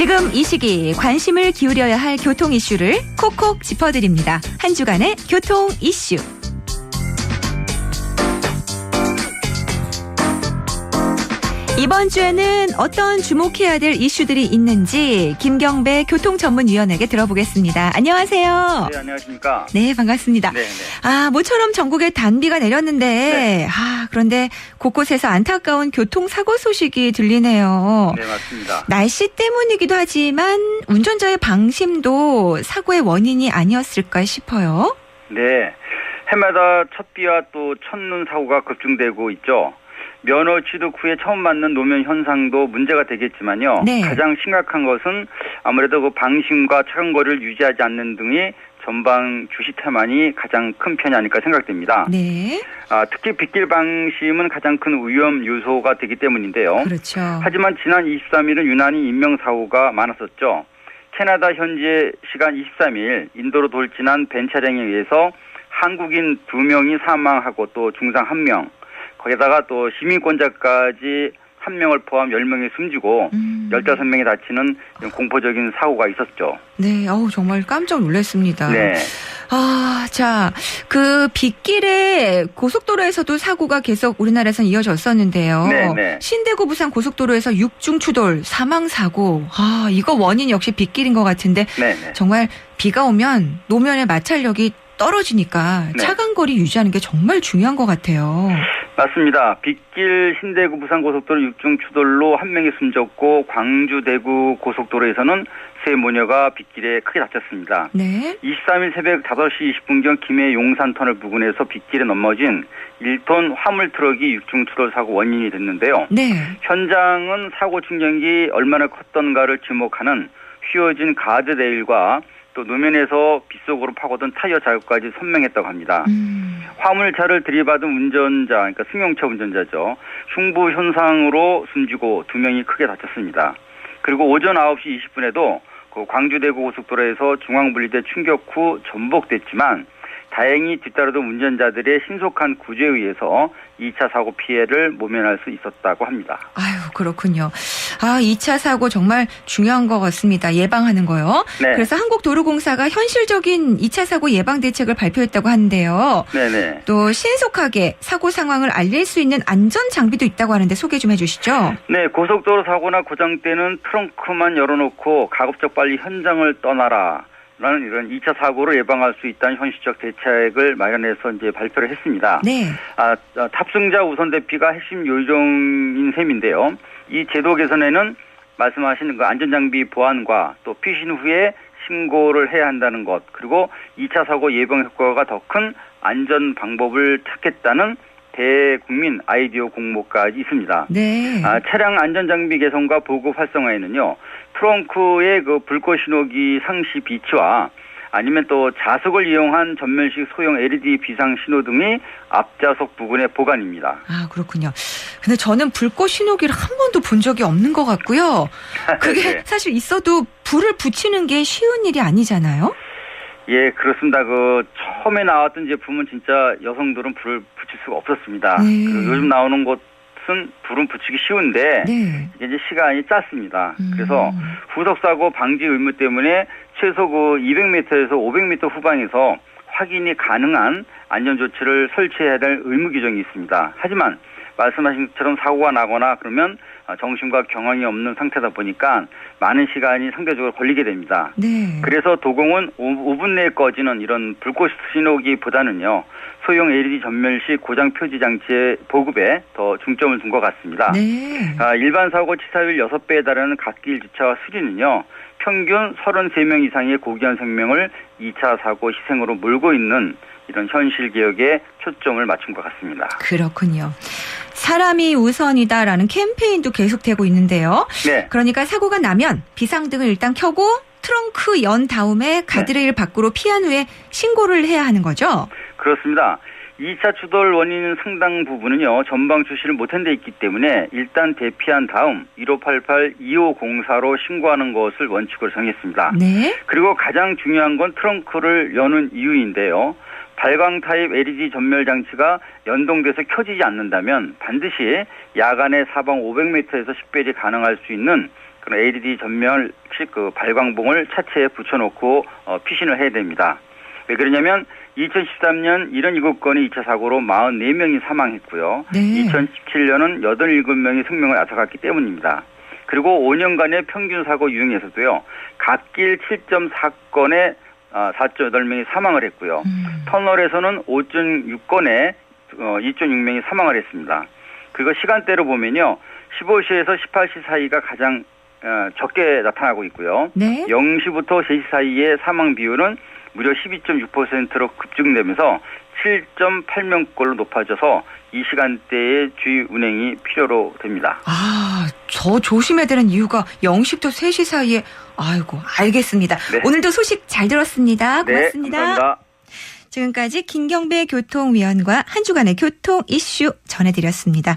지금 이 시기 관심을 기울여야 할 교통 이슈를 콕콕 짚어드립니다. 한 주간의 교통 이슈. 이번 주에는 어떤 주목해야 될 이슈들이 있는지 김경배 교통전문위원에게 들어보겠습니다. 안녕하세요. 네, 안녕하십니까. 네, 반갑습니다. 네. 모처럼 전국에 단비가 내렸는데 네. 그런데 곳곳에서 안타까운 교통사고 소식이 들리네요. 네, 맞습니다. 날씨 때문이기도 하지만 운전자의 방심도 사고의 원인이 아니었을까 싶어요. 네, 해마다 첫비와 또 첫눈 사고가 급증되고 있죠. 면허 취득 후에 처음 맞는 노면 현상도 문제가 되겠지만요. 네. 가장 심각한 것은 아무래도 그 방심과 차간거리를 유지하지 않는 등의 전방 주시 태만이 가장 큰 편이 아닐까 생각됩니다. 네. 특히 빗길 방심은 가장 큰 위험 요소가 되기 때문인데요. 그렇죠. 하지만 지난 23일은 유난히 인명사고가 많았었죠. 캐나다 현지 시간 23일 인도로 돌진한 벤 차량에 의해서 한국인 2명이 사망하고 또 중상 1명, 거기다가 또 시민권자까지 1명을 포함 10명이 숨지고 15명이 다치는 공포적인 사고가 있었죠. 네, 정말 깜짝 놀랐습니다. 네. 그 빗길에 고속도로에서도 사고가 계속 우리나라에선 이어졌었는데요. 네. 신대구 부산 고속도로에서 6중 추돌 사망 사고. 이거 원인 역시 빗길인 것 같은데 네. 정말 비가 오면 노면의 마찰력이 떨어지니까 네. 차간거리 유지하는 게 정말 중요한 것 같아요. 맞습니다. 빗길 신대구 부산 고속도로 6중 추돌로 1명이 숨졌고 광주 대구 고속도로에서는 3모녀가 빗길에 크게 다쳤습니다. 네. 23일 새벽 5시 20분경 김해 용산터널 부근에서 빗길에 넘어진 1톤 화물 트럭이 6중 추돌 사고 원인이 됐는데요. 네. 현장은 사고 충격이 얼마나 컸던가를 주목하는 휘어진 가드레일과 또 노면에서 빗속으로 파고든 타이어 자국까지 선명했다고 합니다. 화물차를 들이받은 운전자, 그러니까 승용차 운전자죠. 흉부 현상으로 숨지고 2명이 크게 다쳤습니다. 그리고 오전 9시 20분에도 그 광주 대구 고속도로에서 중앙분리대 충격 후 전복됐지만 다행히 뒤따르던 운전자들의 신속한 구조에 의해서 2차 사고 피해를 모면할 수 있었다고 합니다. 그렇군요. 2차 사고 정말 중요한 것 같습니다. 예방하는 거요. 네. 그래서 한국도로공사가 현실적인 2차 사고 예방 대책을 발표했다고 하는데요. 네네. 또 신속하게 사고 상황을 알릴 수 있는 안전 장비도 있다고 하는데 소개 좀 해주시죠. 네, 고속도로 사고나 고장 때는 트렁크만 열어놓고 가급적 빨리 현장을 떠나라. 라는 이런 2차 사고를 예방할 수 있다는 현실적 대책을 마련해서 이제 발표를 했습니다. 네. 탑승자 우선 대피가 핵심 요령인 셈인데요. 이 제도 개선에는 말씀하신 그 안전장비 보안과 또 피신 후에 신고를 해야 한다는 것, 그리고 2차 사고 예방 효과가 더 큰 안전 방법을 찾겠다는 대국민 아이디어 공모까지 있습니다. 네. 차량 안전장비 개선과 보급 활성화에는요, 트렁크의 그 불꽃 신호기 상시 비치와 아니면 또 자석을 이용한 전면식 소형 LED 비상 신호 등이 앞좌석 부근의 보관입니다. 그렇군요. 근데 저는 불꽃 신호기를 한 번도 본 적이 없는 것 같고요. 그게 네. 사실 있어도 불을 붙이는 게 쉬운 일이 아니잖아요. 예, 그렇습니다. 그 처음에 나왔던 제품은 진짜 여성들은 불을 붙일 수가 없었습니다. 네. 요즘 나오는 것은 불은 붙이기 쉬운데 네. 이게 이제 시간이 짧습니다. 그래서 후속사고 방지 의무 때문에 최소 그 200m에서 500m 후방에서 확인이 가능한 안전조치를 설치해야 될 의무 규정이 있습니다. 하지만 말씀하신 것처럼 사고가 나거나 그러면 정신과 경황이 없는 상태다 보니까 많은 시간이 상대적으로 걸리게 됩니다. 네. 그래서 도공은 5분 내에 꺼지는 이런 불꽃 신호기보다는요, 소형 LED 전면식 고장 표지 장치의 보급에 더 중점을 둔 것 같습니다. 네. 일반 사고 치사율 6배에 달하는 갓길 주차와 수리는요, 평균 33명 이상의 고귀한 생명을 2차 사고 희생으로 몰고 있는 이런 현실 개혁에 초점을 맞춘 것 같습니다. 그렇군요. 사람이 우선이다라는 캠페인도 계속되고 있는데요. 네. 그러니까 사고가 나면 비상등을 일단 켜고 트렁크 연 다음에 가드레일 밖으로 피한 후에 신고를 해야 하는 거죠? 그렇습니다. 2차 추돌 원인 상당 부분은요, 전방 주시를 못한 데 있기 때문에 일단 대피한 다음 1588-2504로 신고하는 것을 원칙으로 정했습니다. 네. 그리고 가장 중요한 건 트렁크를 여는 이유인데요. 발광 타입 LED 전멸 장치가 연동돼서 켜지지 않는다면 반드시 야간에 사방 500m에서 식별이 가능할 수 있는 그런 LED 전멸 그 발광봉을 차체에 붙여놓고 피신을 해야 됩니다. 왜 그러냐면 2013년 77건의 2차 사고로 44명이 사망했고요. 네. 2017년은 87명이 생명을 앗아갔기 때문입니다. 그리고 5년간의 평균 사고 유형에서도요. 갓길 7.4건에 4.8명이 사망을 했고요. 터널에서는 5.6건에 2.6명이 사망을 했습니다. 그리고 시간대로 보면요. 15시에서 18시 사이가 가장 적게 나타나고 있고요. 네. 0시부터 3시 사이의 사망 비율은 무려 12.6%로 급증되면서 7.8명꼴로 높아져서 이 시간대에 주의 운행이 필요로 됩니다. 아, 저 조심해야 되는 이유가 0시부터 3시 사이에. 아이고, 알겠습니다. 네. 오늘도 소식 잘 들었습니다. 고맙습니다. 네, 감사합니다. 지금까지 김경배 교통위원과 한 주간의 교통 이슈 전해드렸습니다.